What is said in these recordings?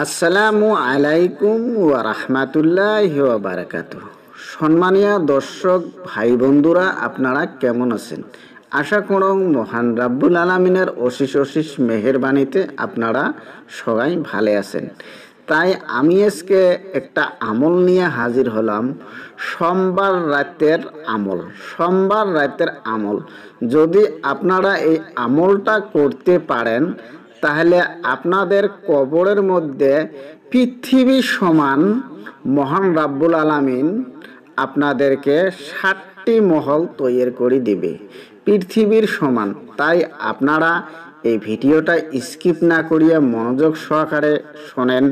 আসসালামু আলাইকুম ওয়া রাহমাতুল্লাহি ওয়া বারাকাতুহু। সম্মানীয় দর্শক ভাই বন্ধুরা, আপনারা কেমন আছেন? আশা করং মহান রাব্বুল আলামিনের অশেষ অশেষ মেহেরবানিতে আপনারা সবাই ভালো আছেন। তাই আমি আজকে একটা আমল নিয়ে হাজির হলাম। সোমবার রাতের আমল যদি আপনারা এই আমলটা করতে পারেন, তাহলে আপনাদের কবরের মধ্যে পৃথিবী সমান মহান রাব্বুল আলামিন আপনাদেরকে 7টি মহল তৈরি করে দিবে, পৃথিবীর সমান। তাই আপনারা এই ভিডিওটা স্কিপ না করিয়া মনোযোগ সহকারে শোনেন।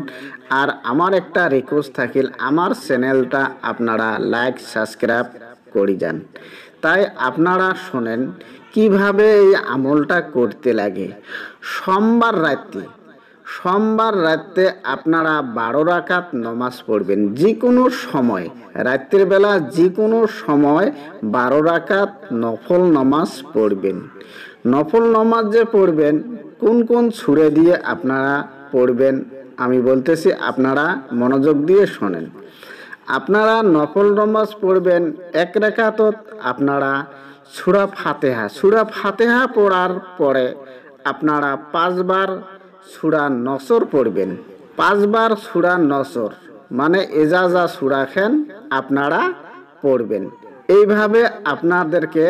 আর আমার একটা রিকোয়েস্ট থাকিল, আমার চ্যানেলটা আপনারা লাইক সাবস্ক্রাইব করে যান। তাই আপনারা শোনেন কিভাবে এই আমলটা করতে লাগে। সোমবার রাতে আপনারা 12 রাকাত নামাজ পড়বেন। যে কোনো সময়, রাতের বেলা যে কোনো সময় 12 রাকাত নফল নামাজ পড়বেন। নফল নামাজ যে পড়বেন, কোন কোন সূরা দিয়ে আপনারা পড়বেন আমি বলতেছি, আপনারা মনোযোগ দিয়ে শোনেন। আপনারা নফল নামাজ পড়বেন, 1 রাকাতত আপনারা সূরা ফাতিহা পড়ার পরে আপনারা 5 বার সূরা নসর পড়বেন। 5 বার সূরা নসর মানে এজাজা সূরা খান আপনারা পড়বেন। এইভাবে আপনাদেরকে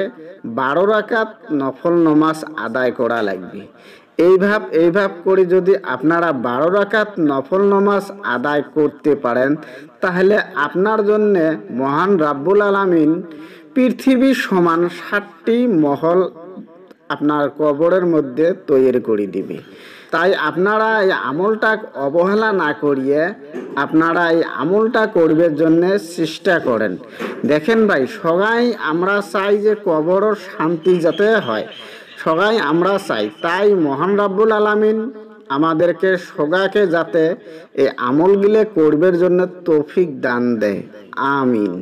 12 রাকাত নফল নামাজ আদায় করা লাগবে। এইভাবে করে যদি আপনারা 12 রাকাত নফল নামাজ আদায় করতে পারেন, তাহলে আপনার জন্য মহান রাব্বুল আলামিন পৃথিবী সমান 7টি মহল আপনার কবরের মধ্যে তৈরি করে দিবে। তাই আপনারা এই আমলটা অবহেলা না করিয়ে আপনারা এই আমলটা করবার জন্য চেষ্টা করেন। দেখেন ভাই, সবাই আমরা চাই যে কবরের শান্তি যাতে হয়, সবাই আমরা চাই। তাই মহান রাব্বুল আলামিন আমাদেরকে সবাইকে যাতে এই আমলগুলো করবার জন্য তৌফিক দান দেয়। আমিন।